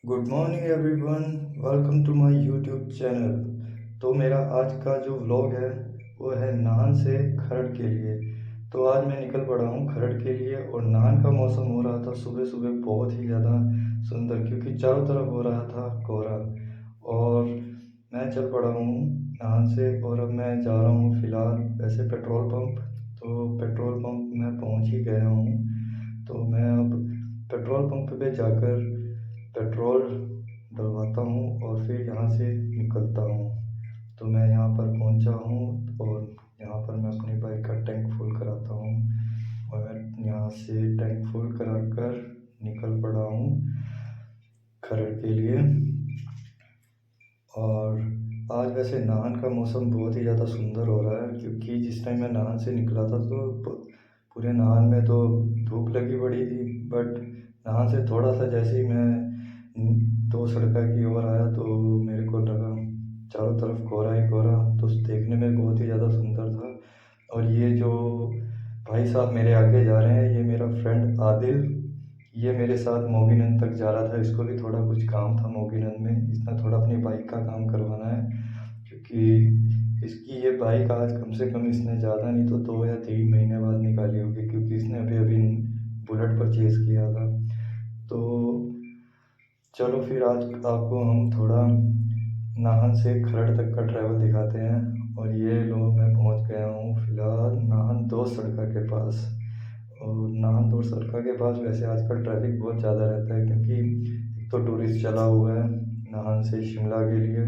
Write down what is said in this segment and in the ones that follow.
Good morning everyone, welcome to my YouTube channel. तो मेरा आज का जो व्लॉग है वो है नाहन से खरड़ के लिए। तो आज मैं निकल पड़ा हूँ खरड़ के लिए और नाहन का मौसम हो रहा था सुबह सुबह बहुत ही ज़्यादा सुंदर, क्योंकि चारों तरफ हो रहा था कोहरा। और मैं चल पड़ा हूँ नाहन से और अब मैं जा रहा हूँ फ़िलहाल वैसे पेट्रोल पंप। तो पेट्रोल पंप मैं पहुँच ही गया हूँ। तो मैं अब पेट्रोल पंप पे जाकर पेट्रोल डलवाता हूँ और फिर यहाँ से निकलता हूँ। तो मैं यहाँ पर पहुँचा हूँ और यहाँ पर मैं अपनी बाइक का टैंक फुल कराता हूँ और मैं यहाँ से टैंक फुल करा कर निकल पड़ा हूँ खरड़ के लिए। और आज वैसे नाहन का मौसम बहुत ही ज़्यादा सुंदर हो रहा है, क्योंकि जिस टाइम मैं नाहन से निकला था तो पूरे नाहन में तो धूप लगी पड़ी थी, बट नाहन से थोड़ा सा जैसे ही मैं दो सड़क की ओर आया तो मेरे को लगा चारों तरफ कोहरा ही कोहरा, तो देखने में बहुत ही ज़्यादा सुंदर था। और ये जो भाई साहब मेरे आगे जा रहे हैं, ये मेरा फ्रेंड आदिल, ये मेरे साथ मोगीनंद तक जा रहा था। इसको भी थोड़ा कुछ काम था मोगीनंद में, इसने थोड़ा अपनी बाइक का काम करवाना है, क्योंकि इसकी ये बाइक आज कम से कम इसने ज़्यादा नहीं तो 2 या 3 महीने बाद निकाली होगी, क्योंकि इसने अभी अभी बुलेट परचेज़ किया था। तो चलो फिर आज आपको हम थोड़ा नाहन से खरड़ तक का ट्रैवल दिखाते हैं। और ये लो मैं पहुंच गया हूँ फिलहाल नाहन दो सड़का के पास। और नाहन दो सड़का के पास वैसे आजकल ट्रैफिक बहुत ज़्यादा रहता है, क्योंकि एक तो टूरिस्ट चला हुआ है नाहन से शिमला के लिए,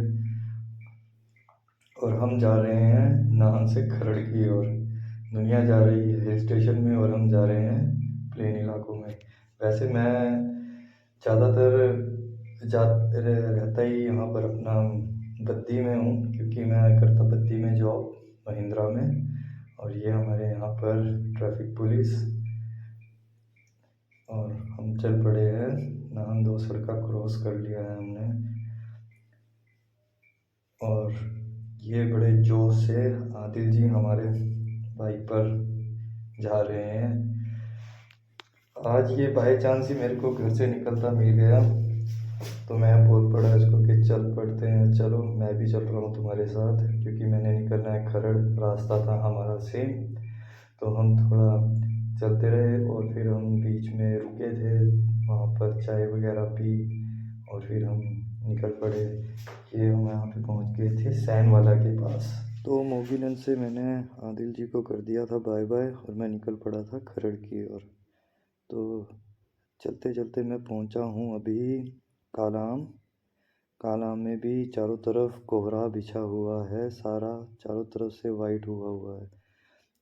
और हम जा रहे हैं नाहन से खरड़ की ओर। दुनिया जा रही है हिल स्टेशन में और हम जा रहे हैं प्लेन इलाकों में। वैसे मैं ज़्यादातर रहता ही यहाँ पर अपना बद्दी में हूँ, क्योंकि मैं करता बद्दी में जॉब महिंद्रा में। और ये हमारे यहाँ पर ट्रैफिक पुलिस, और हम चल पड़े हैं नाहन दो सड़का क्रॉस कर लिया है हमने। और ये बड़े जोश से आदिल जी हमारे बाइक पर जा रहे हैं। आज ये बाई चांस ही मेरे को घर से निकलता मिल गया, तो मैं बोल पड़ा इसको कि चल पड़ते हैं, चलो मैं भी चल रहा हूँ तुम्हारे साथ, क्योंकि मैंने निकलना है खरड़, रास्ता था हमारा सेम। तो हम थोड़ा चलते रहे और फिर हम बीच में रुके थे, वहाँ पर चाय वगैरह पी और फिर हम निकल पड़े। ये हम यहाँ पे पहुँच गए थे सैन वाला के पास। तो मोगीनंद से मैंने आदिल जी को कर दिया था बाय बाय और मैं निकल पड़ा था खरड़ की ओर। तो चलते चलते मैं पहुँचा हूँ अभी कालाम। कालाम में भी चारों तरफ कोहरा बिछा हुआ है, सारा चारों तरफ से वाइट हुआ है।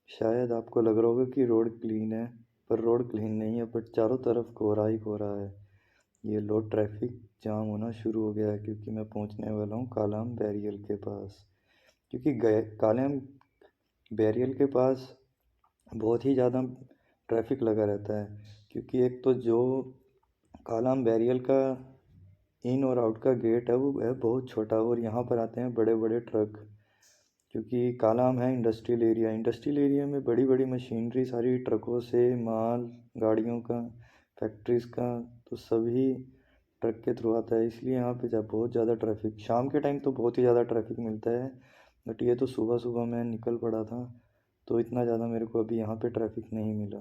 शायद आपको लग रहा होगा कि रोड क्लीन है, पर रोड क्लीन नहीं है, बट चारों तरफ कोहरा ही कोहरा है। ये लो ट्रैफिक जाम होना शुरू हो गया है, क्योंकि मैं पहुंचने वाला हूँ कालाम बैरियल के पास। क्योंकि गए कालाम बैरियल के पास बहुत ही ज़्यादा ट्रैफिक लगा रहता है, क्योंकि एक तो जो कालाम बैरियल का इन और आउट का गेट है वो है बहुत छोटा, और यहाँ पर आते हैं बड़े बड़े ट्रक, क्योंकि कालाम है इंडस्ट्रियल एरिया। इंडस्ट्रियल एरिया में बड़ी बड़ी मशीनरी सारी ट्रकों से माल, गाड़ियों का, फैक्ट्रीज़ का, तो सभी ट्रक के थ्रू आता है, इसलिए यहाँ पे जब बहुत ज़्यादा ट्रैफिक शाम के टाइम तो बहुत ही ज़्यादा ट्रैफिक मिलता है। बट ये तो सुबह सुबह मैं निकल पड़ा था, तो इतना ज़्यादा मेरे को अभी यहाँ पे ट्रैफिक नहीं मिला।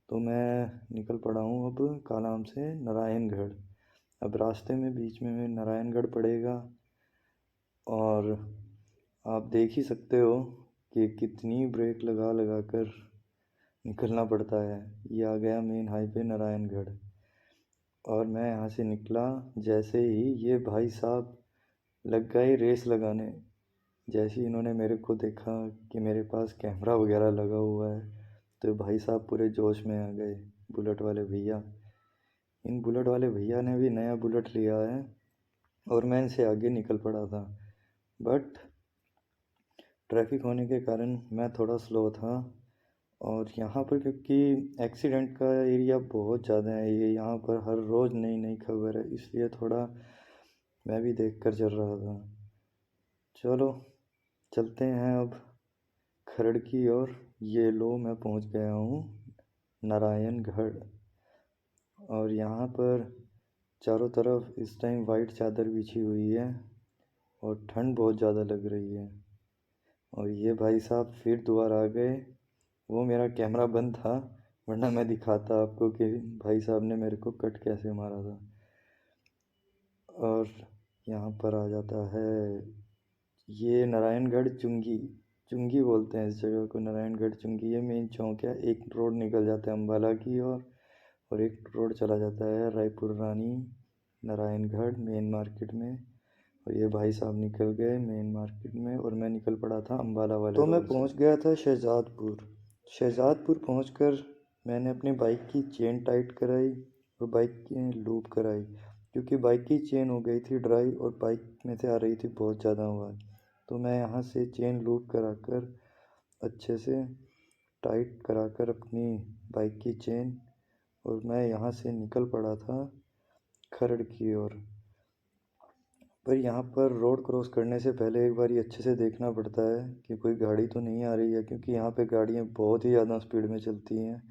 तो मैं निकल पड़ा हूँ अब कालाम से नारायणगढ़। अब रास्ते में बीच में नारायणगढ़ पड़ेगा, और आप देख ही सकते हो कि कितनी ब्रेक लगा लगा कर निकलना पड़ता है। ये आ गया मेन हाईवे नारायणगढ़, और मैं यहाँ से निकला जैसे ही ये भाई साहब लग गए रेस लगाने। जैसे ही इन्होंने मेरे को देखा कि मेरे पास कैमरा वगैरह लगा हुआ है, तो भाई साहब पूरे जोश में आ गए। बुलेट वाले भैया, इन बुलेट वाले भैया ने भी नया बुलेट लिया है, और मैं इनसे आगे निकल पड़ा था। बट ट्रैफिक होने के कारण मैं थोड़ा स्लो था, और यहाँ पर क्योंकि एक्सीडेंट का एरिया बहुत ज़्यादा है, ये यहाँ पर हर रोज़ नई नई खबर है, इसलिए थोड़ा मैं भी देख कर चल रहा था। चलो चलते हैं अब खरड़ की ओर। ये लो मैं पहुँच गया हूँ नारायणगढ़, और यहाँ पर चारों तरफ इस टाइम वाइट चादर बिछी हुई है और ठंड बहुत ज़्यादा लग रही है। और ये भाई साहब फिर दोबारा आ गए। वो मेरा कैमरा बंद था, वरना मैं दिखाता आपको कि भाई साहब ने मेरे को कट कैसे मारा था। और यहाँ पर आ जाता है, ये नारायणगढ़ चुंगी चुंगी बोलते हैं इस जगह को, नारायणगढ़ चुंगी। ये मेन चौक है। एक रोड निकल जाता है अम्बाला की ओर और एक रोड चला जाता है रायपुर रानी नारायणगढ़ मेन मार्केट में। और ये भाई साहब निकल गए मेन मार्केट में और मैं निकल पड़ा था अम्बाला वाले तो मैं पहुंच गया था शहजादपुर। शहजादपुर पहुंचकर मैंने अपनी बाइक की चेन टाइट कराई और बाइक की लूप कराई, क्योंकि बाइक की चेन हो गई थी ड्राई और बाइक में से आ रही थी बहुत ज़्यादा आवाज़। तो मैं यहाँ से चेन लूप कराकर अच्छे से टाइट कराकर अपनी बाइक की चेन, और मैं यहाँ से निकल पड़ा था खरड़ की ओर। पर यहाँ पर रोड क्रॉस करने से पहले एक बार अच्छे से देखना पड़ता है कि कोई गाड़ी तो नहीं आ रही है, क्योंकि यहाँ पे गाड़ियाँ बहुत ही ज़्यादा स्पीड में चलती हैं।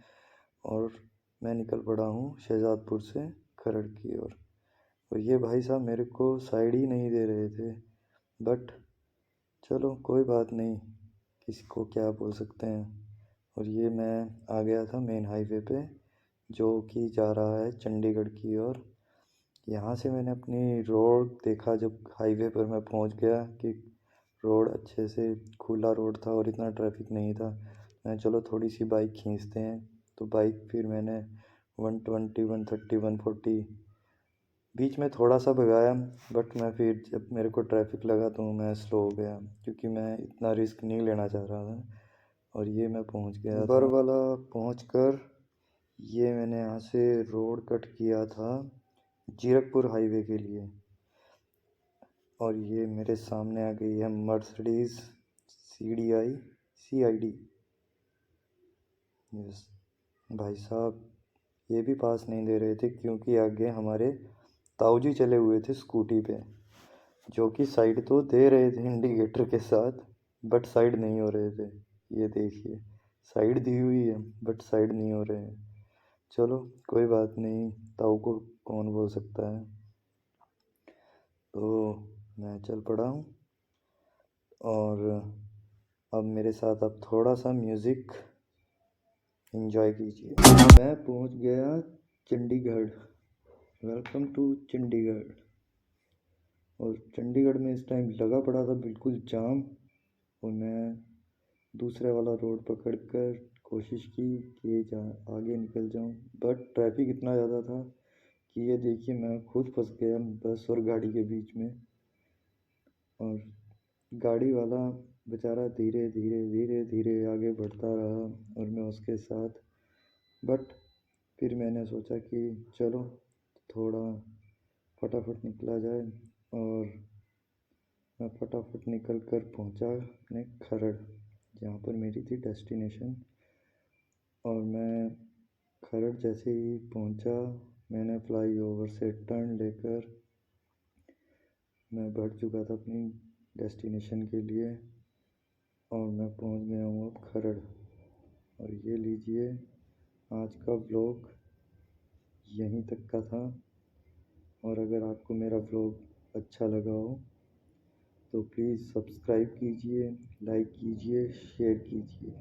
और मैं निकल पड़ा हूँ शहजादपुर से खरड़ की ओर। और ये भाई साहब मेरे को साइड ही नहीं दे रहे थे, बट चलो कोई बात नहीं, किसी को क्या बोल सकते हैं। और ये मैं आ गया था मेन हाईवे पे, जो कि जा रहा है चंडीगढ़ की ओर। यहाँ से मैंने अपनी रोड देखा जब हाईवे पर मैं पहुँच गया कि रोड अच्छे से खुला रोड था और इतना ट्रैफिक नहीं था। मैं चलो थोड़ी सी बाइक खींचते हैं, तो बाइक फिर मैंने 120 130 140 बीच में थोड़ा सा भगाया, बट मैं फिर जब मेरे को ट्रैफिक लगा तो मैं स्लो हो गया, क्योंकि मैं इतना रिस्क नहीं लेना चाह रहा था। और ये मैं पहुंच गया बरवाला। पहुंचकर ये मैंने यहाँ से रोड कट किया था जीरकपुर हाईवे के लिए। और ये मेरे सामने आ गई है मर्सिडीज CID। यस भाई साहब ये भी पास नहीं दे रहे थे, क्योंकि आगे हमारे ताऊजी चले हुए थे स्कूटी पे, जो कि साइड तो दे रहे थे इंडिकेटर के साथ, बट साइड नहीं हो रहे थे। ये देखिए साइड दी हुई है बट साइड नहीं हो रहे हैं। चलो कोई बात नहीं, ताऊ को कौन बोल सकता है। तो मैं चल पड़ा हूँ और अब मेरे साथ आप थोड़ा सा म्यूज़िक एंजॉय कीजिए। मैं पहुँच गया चंडीगढ़। Welcome to Chandigarh. और चंडीगढ़ में इस टाइम लगा पड़ा था बिल्कुल जाम, और मैं दूसरे वाला रोड पकड़ कर कोशिश की कि आगे निकल जाऊं, बट ट्रैफिक इतना ज़्यादा था कि ये देखिए मैं खुद फंस गया बस और गाड़ी के बीच में। और गाड़ी वाला बेचारा धीरे धीरे धीरे धीरे आगे बढ़ता रहा और मैं उसके साथ। बट फिर मैंने सोचा कि चलो थोड़ा फटाफट निकला जाए, और मैं फटाफट निकल कर पहुँचा अपने खरड़, जहाँ पर मेरी थी डेस्टिनेशन। और मैं खरड़ जैसे ही पहुँचा, मैंने फ्लाईओवर से टर्न लेकर मैं बढ़ चुका था अपनी डेस्टिनेशन के लिए, और मैं पहुँच गया हूँ अब खरड़। और ये लीजिए आज का व्लॉग यहीं तक का था। और अगर आपको मेरा व्लॉग अच्छा लगा हो तो प्लीज़ सब्सक्राइब कीजिए, लाइक कीजिए, शेयर कीजिए।